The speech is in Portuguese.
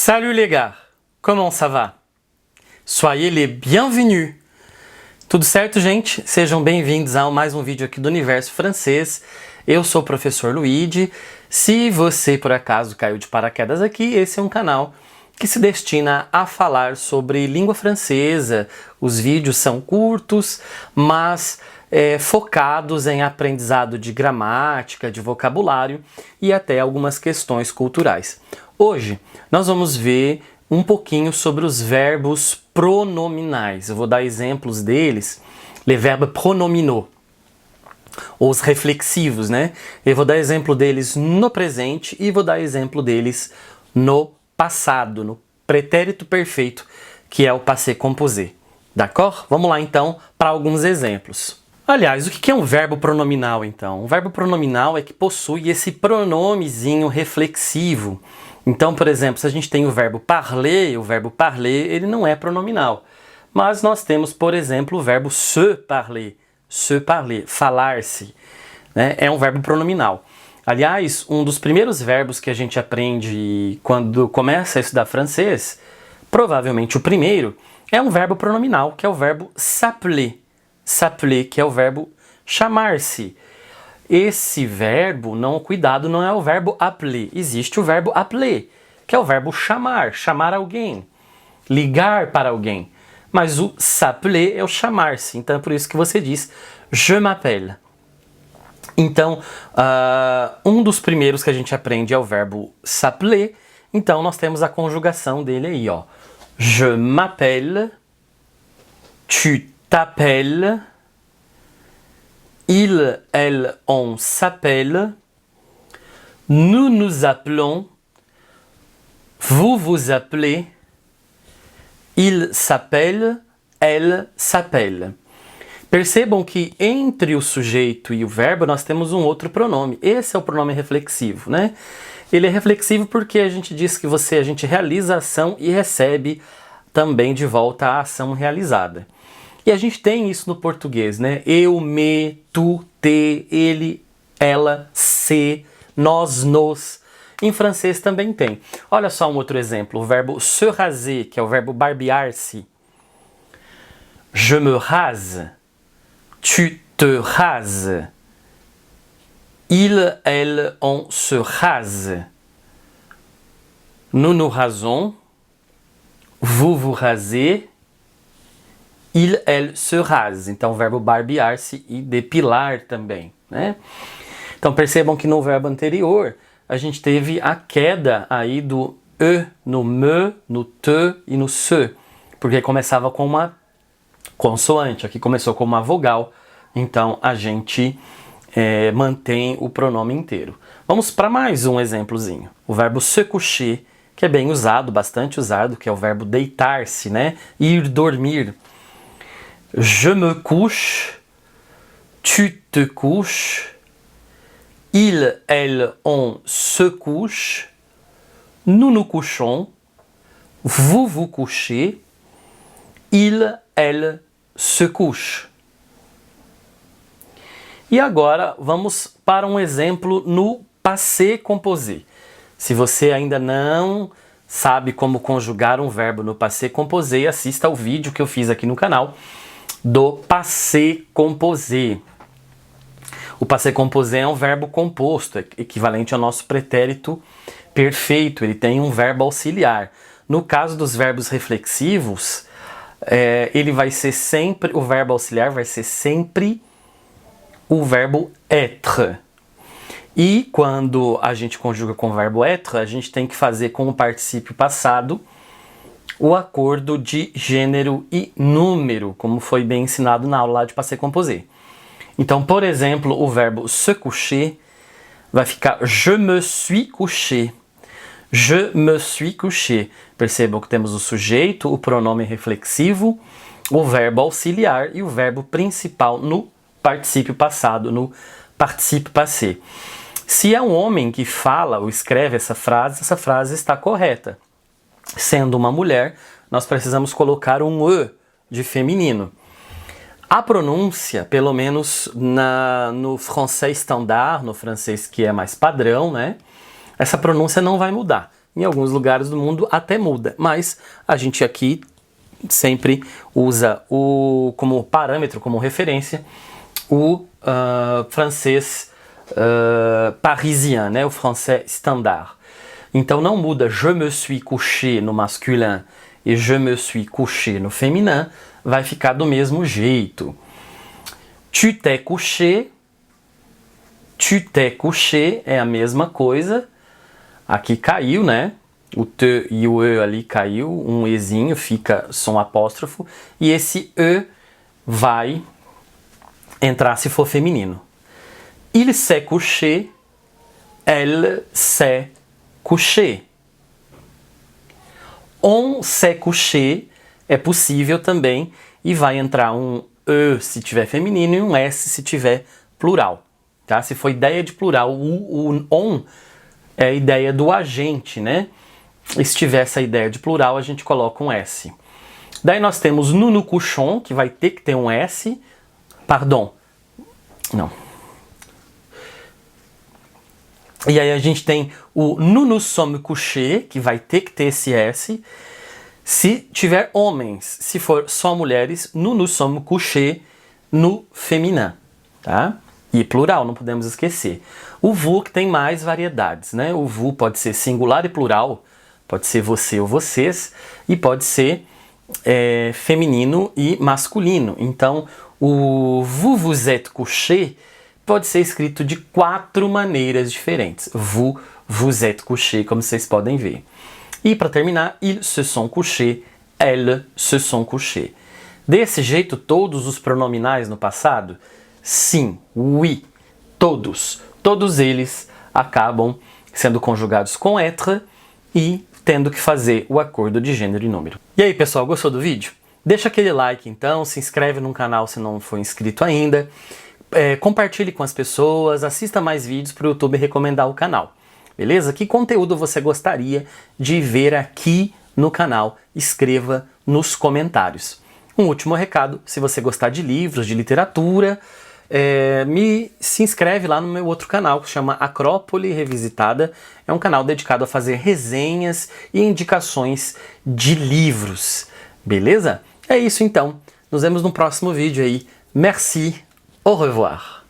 Salut les gars, comment ça va? Soyez les bienvenus! Tudo certo, gente? Sejam bem-vindos a mais um vídeo aqui do Universo Francês. Eu sou o professor Luigi. Se você, por acaso, caiu de paraquedas aqui, esse é um canal que se destina a falar sobre língua francesa. Os vídeos são curtos, mas focados em aprendizado de gramática, de vocabulário e até algumas questões culturais. Hoje nós vamos ver um pouquinho sobre os verbos pronominais. Eu vou dar exemplos deles, les verbes pronominaux, os reflexivos, né? Eu vou dar exemplo deles no presente e vou dar exemplo deles no passado, no pretérito perfeito, que é o passé composé. D'accord? Vamos lá então para alguns exemplos. Aliás, o que é um verbo pronominal então? Um verbo pronominal é que possui esse pronomezinho reflexivo. Então, por exemplo, se a gente tem o verbo parler, ele não é pronominal. Mas nós temos, por exemplo, o verbo se parler, falar-se, né? É um verbo pronominal. Aliás, um dos primeiros verbos que a gente aprende quando começa a estudar francês, provavelmente o primeiro, é um verbo pronominal, que é o verbo s'appeler. S'appeler, que é o verbo chamar-se. Esse verbo, cuidado, não é o verbo appeler. Existe o verbo appeler, que é o verbo chamar, chamar alguém, ligar para alguém. Mas o s'appeler é o chamar-se. Então é por isso que você diz je m'appelle. Então, um dos primeiros que a gente aprende é o verbo s'appeler. Então nós temos a conjugação dele aí, ó. Je m'appelle, tu t'appelles, il, elle, on s'appelle, nous nous appelons, vous vous appelez, il s'appelle, elle s'appelle. Percebam que entre o sujeito e o verbo nós temos um outro pronome. Esse é o pronome reflexivo, né? Ele é reflexivo porque a gente diz que a gente realiza a ação e recebe também de volta a ação realizada. E a gente tem isso no português, né? Eu, me, tu, te, ele, ela, se, nós, nos. Em francês também tem. Olha só um outro exemplo, o verbo se raser, que é o verbo barbear-se. Je me rase, tu te rases, il, elle, on se rase, nous nous rasons, vous vous rasez, il, elle se rase. Então, o verbo barbear-se e depilar também, né? Então, percebam que no verbo anterior, a gente teve a queda aí do e no me, no te e no se, porque começava com uma consoante, aqui começou com uma vogal, então a gente mantém o pronome inteiro. Vamos para mais um exemplozinho. O verbo se coucher, que é bem usado, bastante usado, que é o verbo deitar-se, né? Ir dormir. Je me couche, tu te couches, il, elle, on se couche, nous nous couchons, vous vous couchez, il, elle se couche. E agora vamos para um exemplo no passé composé. Se você ainda não sabe como conjugar um verbo no passé composé, assista ao vídeo que eu fiz aqui no canal do passé composé. O passé composé é um verbo composto, equivalente ao nosso pretérito perfeito. Ele tem um verbo auxiliar. No caso dos verbos reflexivos, o verbo auxiliar vai ser sempre o verbo être. E quando a gente conjuga com o verbo être, a gente tem que fazer com o particípio passado o acordo de gênero e número, como foi bem ensinado na aula lá de passé composé. Então, por exemplo, o verbo se coucher vai ficar je me suis couché. Je me suis couché. Percebam que temos o sujeito, o pronome reflexivo, o verbo auxiliar e o verbo principal no particípio passado, no participe passé. Se é um homem que fala ou escreve essa frase está correta. Sendo uma mulher, nós precisamos colocar um E de feminino. A pronúncia, pelo menos no francês standard, no francês que é mais padrão, né? Essa pronúncia não vai mudar. Em alguns lugares do mundo até muda, mas a gente aqui sempre usa como parâmetro, como referência, o francês parisien, né? O francês standard. Então não muda je me suis couché no masculin e je me suis couché no féminin, vai ficar do mesmo jeito. Tu t'es couché é a mesma coisa. Aqui caiu, né? O T e o E ali caiu, um Ezinho, fica som apóstrofo. E esse E vai entrar se for feminino. Il s'est couché, elle s'est couché. On s'est couché é possível também e vai entrar um E se tiver feminino e um S se tiver plural. Tá? Se for ideia de plural, o on é a ideia do agente, né? E se tiver essa ideia de plural, a gente coloca um S. Daí nós temos nous nous couchons, que vai ter que ter um S. Pardon. Não. E aí a gente tem o nous nous sommes couchés, que vai ter que ter esse S. Se tiver homens, se for só mulheres, nous nous sommes couchés no féminin, tá? E plural, não podemos esquecer. O vous que tem mais variedades, né? O vous pode ser singular e plural, pode ser você ou vocês, e pode ser feminino e masculino. Então, o vous vous êtes couché pode ser escrito de 4 maneiras diferentes. Vous vous êtes couché, como vocês podem ver. E para terminar, ils se sont couchés, elles se sont couchées. Desse jeito, todos os pronominais no passado, sim, oui, todos. Todos eles acabam sendo conjugados com être e tendo que fazer o acordo de gênero e número. E aí, pessoal, gostou do vídeo? Deixa aquele like então, se inscreve no canal se não for inscrito ainda, compartilhe com as pessoas, assista mais vídeos para o YouTube recomendar o canal. Beleza? Que conteúdo você gostaria de ver aqui no canal? Escreva nos comentários. Um último recado, se você gostar de livros, de literatura, se inscreve lá no meu outro canal, que se chama Acrópole Revisitada. É um canal dedicado a fazer resenhas e indicações de livros. Beleza? É isso então. Nos vemos no próximo vídeo aí. Merci, au revoir.